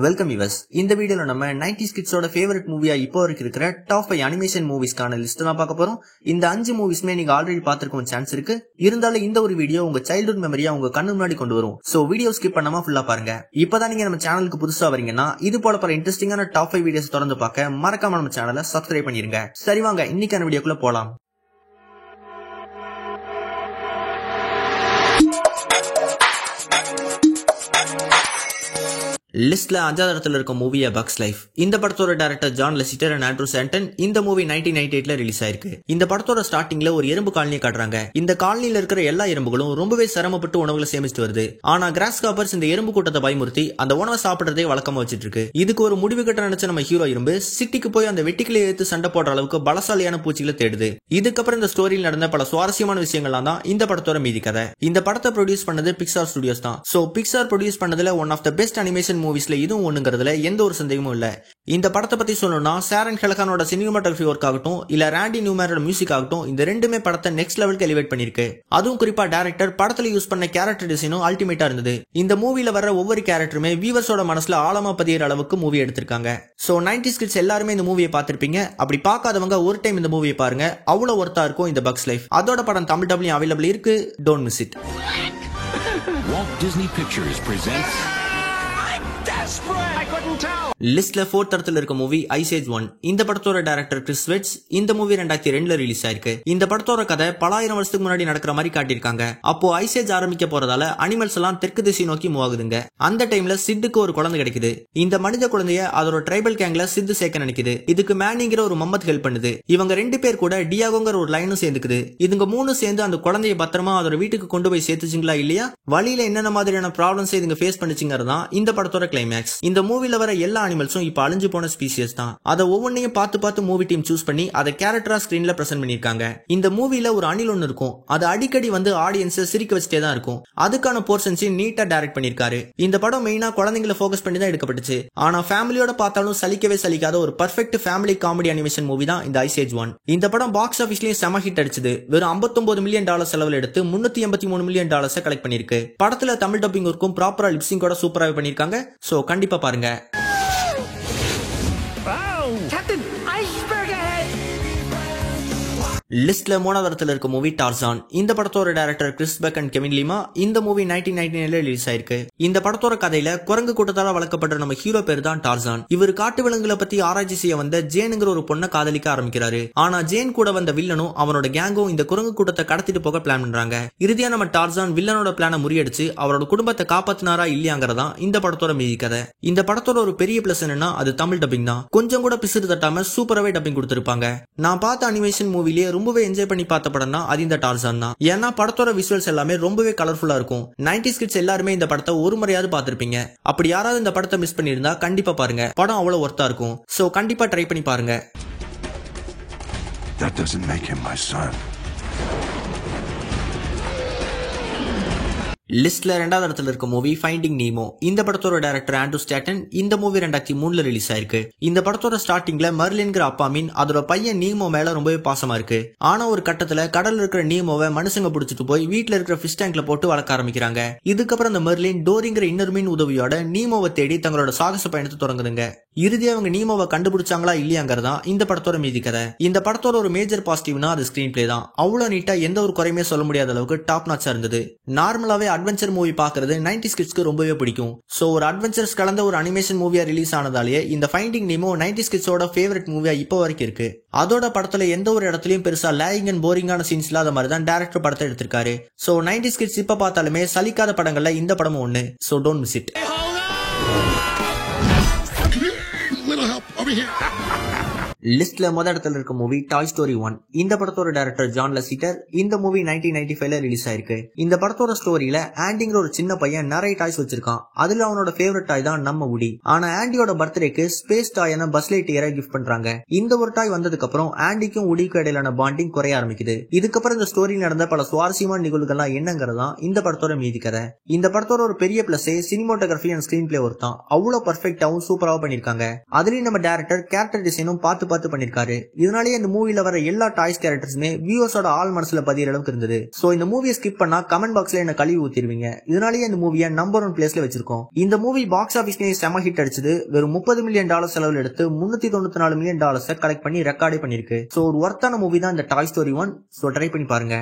Welcome viewers. இந்த வீடியோல நம்ம 90s கிட்ஸோட ஃபேவரட் மூவியா இப்போ இருக்கிற டாப் 5 அனிமேஷன் மூவிஸ்க்கான லிஸ்ட் தான் பார்க்க போறோம். இந்த 5 மூவிஸ்மே நீங்க ஆல்ரெடி பார்த்திருக்கும் சான்ஸ் இருக்கு. இருந்தாலும் இந்த ஒரு வீடியோ உங்க சைல்ட்ஹுட் மெமரியா உங்க கண்ணு முன்னாடி கொண்டு வரும். சோ வீடியோ ஸ்கிப் பண்ணாம ஃபுல்லா பாருங்க. இப்பதான் நீங்க நம்ம சேனலுக்கு புதுசா வரீங்கன்னா இது போல பல இன்ட்ரெஸ்டிங்கான டாப் 5 வீடியோஸ் தொடர்ந்து பார்க்க மறக்காம நம்ம சேனலை சப்ஸ்கிரைப் பண்ணிருங்க. சரி வாங்க இன்னைக்கான வீடியோக்குள்ள போலாம். லிஸ்ட்ல 5வது இடத்துல இருக்க மூவி பக்ஸ் லைஃப். இந்த படத்தோட director John Lasseter and Andrew Stanton. இந்த மூவி 1998ல ரிலீஸ் ஆயிருக்கு. இந்த படத்தோட ஸ்டார்டிங்ல ஒரு எறும்பு காலனியை காட்டுறாங்க. இந்த காலனில இருக்கிற எல்லா எறும்புகளும் ரொம்பவே சிரமப்பட்டு உணவுகளை சேமிச்சு வருது. ஆனா கிராஸ் காப்பர்ஸ் இந்த எறும்பு கூட்டத்தை பயமுறுத்தி அந்த உணவை சாப்பிடுறதே வழக்கமா வச்சிட்டு இருக்கு. இதுக்கு ஒரு முடிவு கட்ட நினைச்ச நம்ம ஹீரோ எறும்பு சிட்டிக்கு போய் அந்த வெட்டிக்கிளை எடுத்து சண்டை போடுற அளவுக்கு பலசாலியான பூச்சிகளை தேடுது. இதுக்கப்புறம் இந்த ஸ்டோரியில் நடந்த பல சுவாரஸ்யமான விஷயங்கள்லாம் தான் இந்த படத்தோட மீதி கதை. இந்த படத்தை ப்ரொடியூஸ் பண்ணது பிக்சார் ஸ்டுடியோஸ் தான். சோ பிக்சார் ப்ரொடியூஸ் பண்ணதுல one of the best animation மூவிஸ்ல இதுவும் ஒண்ணுங்கிறதுல எந்த ஒரு சந்தேகமும் இல்ல. இந்த படத்தை பத்தி சொல்லணும்னா சாரன் ஹெலகானோட சினிமாட்டோகிராஃபி ஒர்க் ஆகட்டும் இல்ல ராண்டி நியூமேரோட மியூசிக் ஆகட்டும், இந்த ரெண்டுமே படத்தை நெக்ஸ்ட் லெவலுக்கு எலிவேட் பண்ணிருக்கு. அதுவும் குறிப்பா டைரக்டர் படத்துல யூஸ் பண்ண கேரக்டர் டிசைனும் அல்டிமேட்டா இருந்தது. இந்த மூவில வர்ற ஒவ்வொரு கேரக்டருமே வியூவர்ஸோட மனசுல ஆழமா பதியற அளவுக்கு மூவி எடுத்திருக்காங்க. சோ 90s கிட்ஸ் எல்லாருமே இந்த மூவியை பார்த்திருப்பீங்க. அப்படி பார்க்காதவங்க ஒரு டைம் இந்த மூவியை பாருங்க. அவ்வளவு ஒர்த்தா இருக்கும் இந்த பக்ஸ் லைஃப். அதோட படம் தமிழ் டப்லயும் அவைலபிள் இருக்கு. Don't miss it. Walt Disney Pictures presents லிஸ்ட்ல 4th இடத்துல இருக்க மூவி ஐஸ் ஏஜ் 1. இந்த படத்தோட டைரக்டர் கிறிஸ் வெட்ஸ். இந்த மூவி 2002ல ரிலீஸ் ஆயிருக்கு. இந்த படத்தோட கதை பல ஆயிரம் வருஷத்துக்கு முன்னாடி நடக்கிற மாதிரி காட்டியிருக்காங்க. அப்போ ஐஸ் ஏஜ் ஆரம்பிக்க போறதால அனிமல்ஸ் எல்லாம் தெற்கு திசை நோக்கி மூவ் ஆகுதுங்க. அந்த டைம்ல சிட்டுக்கு ஒரு குழந்தை கிடைக்குது. இந்த மனித குழந்தைய அதோட ட்ரைபல் கேங்ல சித்து சேர்க்க நினைக்குது. இதுக்கு மேனிங்கிற ஒரு மம்மத் ஹெல்ப் பண்ணுது. இவங்க 2 பேர் கூட டியாகோங்கிற ஒரு லைனும் சேர்ந்துக்குது. இதுங்க 3 சேர்ந்து அந்த குழந்தைய பத்திரமா அதோட வீட்டுக்கு கொண்டு போய் சேர்த்துச்சிங்களா இல்லையா, வழியில என்னென்ன மாதிரியான ப்ராப்ளம்ஸ் இதுங்க ஃபேஸ் பண்ணிச்சுங்கிறதான் இந்த படத்தோட கிளைமேக்ஸ். இந்த மூவில வர எல்லா அனிமல்ஸும் இப்ப அழிஞ்சு போன ஸ்பீசியஸ் தான். அதை ஒவ்வொன்றையும் பார்த்து மூவி டீம் சூஸ் பண்ணி அதை கேரக்டரா ஸ்கிரீன்ல பிரசன்ட் பண்ணிருக்காங்க. இந்த மூவில ஒரு அணில் ஒன்னு இருக்கும். அது அடிக்கடி வந்து ஆடியன்ஸை சிரிக்க வச்சுட்டே தான் இருக்கும். அதுக்கான போர்ஷன்ஸையும் நீட்டா டைரக்ட் பண்ணிருக்காரு. இந்த படம் மெயினா குழந்தைங்களை ஃபோக்கஸ் பண்ணி தான் எடுக்கப்பட்டுச்சு. ஆனா ஃபேமிலியோட பார்த்தாலும் சலிக்கவே சலிக்காத ஒரு perfect family comedy animation movie தான் இந்த ஐஸ் ஏஜ் 1. இந்த படம் பாக்ஸ் ஆபீஸ்லயும் செம ஹிட் அடிச்சது. வெறும் $59 மில்லியன் செலவில் எடுத்து $383 மில்லியன் கலெக்ட் பண்ணிருக்கு. படத்துல தமிழ் டப்பிங் ஒர்க்கும் ப்ராப்பரா லிப்சிங்கோட சூப்பராக பண்ணிருக்காங்க. சோ கண்டிப்பா பாருங்க. லிஸ்ட்ல 3வது இடத்துல இருக்க மூவி டார்சான். இந்த படத்தோட director Chris Buck and Kevin Lima. இந்த மூவி 1999ல ரிலீஸ் ஆயிருக்கு. இந்த படத்தோட கதையில குரங்கு கூட்டத்தால வளர்க்கப்பட்ட நம்ம ஹீரோ பேர் தான் டார்சான். இவர் காட்டு விலங்குகளை பத்தி ஆராய்ச்சி செய்ய வந்த ஜேனுங்கிற ஒரு பொண்ணை காதலிக்க ஆரம்பிக்கிறாரு. ஆனா ஜேன் கூட வந்த வில்லனும் அவனோட கேங்கும் இந்த குரங்கு கூட்டத்தை கடத்திட்டு போக பிளான் பண்றாங்க. இறுதியா நம்ம டார்சான் வில்லனோட பிளானை முறியடிச்சு அவரோட குடும்பத்தை காப்பாத்தினாரா இல்லையாங்கிறதா இந்த படத்தோட மீதி கதை. இந்த படத்தோட ஒரு பெரிய பிளஸ் என்னன்னா அது தமிழ் டப்பிங் தான். கொஞ்சம் கூட பிசுறு தட்டாம சூப்பராவே டப்பிங் கொடுத்திருப்பாங்க. நான் பார்த்த அனிமேஷன் மூவிலேயே ரொம்பவே என்ஜாய் பண்ணி பார்த்த படம் தான் அது இந்த டார்சான் தான். ஏன்னா படத்தோட விஷுவல்ஸ் எல்லாமே ரொம்பவே கலர்ஃபுல்லா இருக்கும். 90s கிட்ஸ் எல்லாருமே இந்த படத்தை ஒரு முறையாவது பார்த்திருப்பீங்க. அப்படி யாராவது இந்த படத்தை மிஸ் பண்ணியிருந்தா கண்டிப்பா பாருங்க. படம் அவ்வளவு ஒர்த்தா இருக்கும். சோ கண்டிப்பா ட்ரை பண்ணி பாருங்க. That doesn't make him my son. லிஸ்ட்ல 2வது இடத்துல இருக்க மூவி ஃபைண்டிங் நீமோ. இந்த படத்தோட டைரக்டர் ஆண்ட்ரூ சாண்டன். இந்த மூவி 2003ல ரிலீஸ் ஆயிருக்கு. இந்த படத்தோட ஸ்டார்டிங்ல மர்லின்கிற அப்பா மீன் அதோட பையன் நீமோ மேல ரொம்பவே பாசமா இருக்கு. ஆனா ஒரு கட்டத்துல கடல்ல இருக்கிற நீமோவை மனுஷங்க பிடிச்சிட்டு போய் வீட்டுல இருக்கிற ஃபிஷ் டேங்க்ல போட்டு வளர்க்க ஆரம்பிக்கிறாங்க. இதுக்கப்புறம் அந்த மர்லின் டோரிங்கிற இன்னொரு மீன் உதவியோட நீமோவை தேடி தங்களோட சாகச பயணத்தை தொடங்குதுங்க. இறுதியா அவங்க நீமோவை கண்டுபிடிச்சாங்களா இல்லையாங்கிறதா இந்த படத்தோட மீதி கதை. இந்த படத்தோட ஒரு மேஜர் பாசிட்டிவ்னா அது ஸ்கிரீன் பிளே தான். அவ்வளவு நீட்டா எந்த ஒரு குறையுமே சொல்ல முடியாத அளவுக்கு டாப் நாச்சா இருந்தது. நார்மலாவே அட்வென்ச்சர் மூவி பாக்குறது 90s கிட்ஸ்க்கு ரொம்பவே பிடிக்கும். சோ ஒரு அட்வென்ச்சர்ஸ் கலந்த ஒரு அனிமேஷன் மூவியா ரிலீஸ் ஆனதாலேயே இந்த ஃபைண்டிங் நீமோ 90s கிட்ஸோட ஃபேவரட் மூவியா இப்போ வரைக்கும் இருக்கு. அதோட படத்துல எந்த ஒரு இடத்துலயும் பெருசா லேகிங் அண்ட் போரிங்கான சீன்ஸ் இல்லாத மாதிரி தான் டைரக்டர் படத்தை எடுத்திருக்காரு. சோ 90s கிட்ஸ் இப்ப பார்த்தாலுமே சலிக்காத படங்கள்ல இந்த படமும் ஒண்ணு. So don't miss it. லிஸ்ட்ல முதல் இடத்துல இருக்க மூவி டாய் ஸ்டோரி 1. இந்த படத்தோட டைரக்டர் ஜான் லெசிட்டர். இந்த மூவி 1995ல ரிலீஸ் ஆயிருக்கு. இந்த படத்தோட ஸ்டோரியில ஆண்டிங்கிற ஒரு சின்ன பையன் நிறைய டாய்ஸ் வச்சிருக்கான். அதுல அவனோட ஃபேவரட் டாய் தான் நம்ம உடி. ஆனா ஆண்டியோட பர்த்டேக்கு ஸ்பேஸ் டாய்னா பஸ் லைட்டியரை கிஃப்ட் பண்றாங்க. இந்த ஒரு டாய் வந்ததுக்கு அப்புறம் ஆண்டிக்கும் உடிக்கும் இடையிலான பாண்டிங் குறைய ஆரம்பிக்குது. இதுக்கப்புறம் இந்த ஸ்டோரி நடந்த பல சுவாரஸ்யமான நிகழ்வுகள்லாம் என்னங்கிறதா இந்த படத்தோட மீதி கதை. இந்த படத்தோட ஒரு பெரிய plus cinematography and screen play work தான். அவ்வளவு பர்ஃபெக்டாவும் சூப்பராகவும் பண்ணிருக்காங்க. அதுலயும் நம்ம டைரக்டர் கேரக்டர் டிசைனும் பார்த்து பார்த்து பண்ணிருக்காரு. இதனாலேயே இந்த மூவில வர எல்லா டாய்ஸ் கேரக்டர்ஸுமே வியூவர்ஸோட ஆள் மனசுல பதிகிற அளவுக்கு இருந்தது. சோ இந்த மூவியை ஸ்கிப் பண்ணா கமெண்ட் பாக்ஸ்ல என்ன கழுவி ஊத்திடுவீங்க. இதனாலேயே இந்த மூவியை நம்பர் 1 பிளேஸ்ல வச்சிருக்கோம். இந்த மூவி பாக்ஸ் ஆபீஸ்லயே செம ஹிட் அடிச்சது. வெறும் $30 மில்லியன் செலவில் எடுத்து $394 மில்லியன் கலெக்ட் பண்ணி ரெக்கார்டே பண்ணிருக்கு. சோ ஒரு ஒர்த்தான மூவி தான் இந்த டாய் ஸ்டோரி 1. சோ ட்ரை பண்ணி பாருங்க.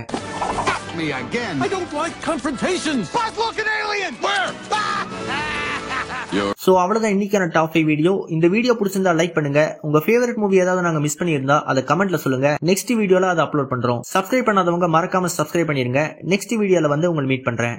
Me again. I don't like confrontations. Boss, look an alien. Where? So அவ்வளவுதான் இன்னைக்கான டாப் 5 வீடியோ. இந்த வீடியோ பிடிச்சிருந்தா லைக் பண்ணுங்க. உங்க ஃபேவரட் மூவி ஏதாவது நாங்க மிஸ் பண்ணியிருந்தா அதை கமெண்ட்ல சொல்லுங்க. நெக்ஸ்ட் வீடியோல அதை அப்லோட் பண்றோம். சப்ஸ்கிரைப் பண்ணாதவங்க மறக்காம சப்ஸ்கிரைப் பண்ணிருங்க. நெக்ஸ்ட் வீடியோல வந்து உங்களை மீட் பண்றேன்.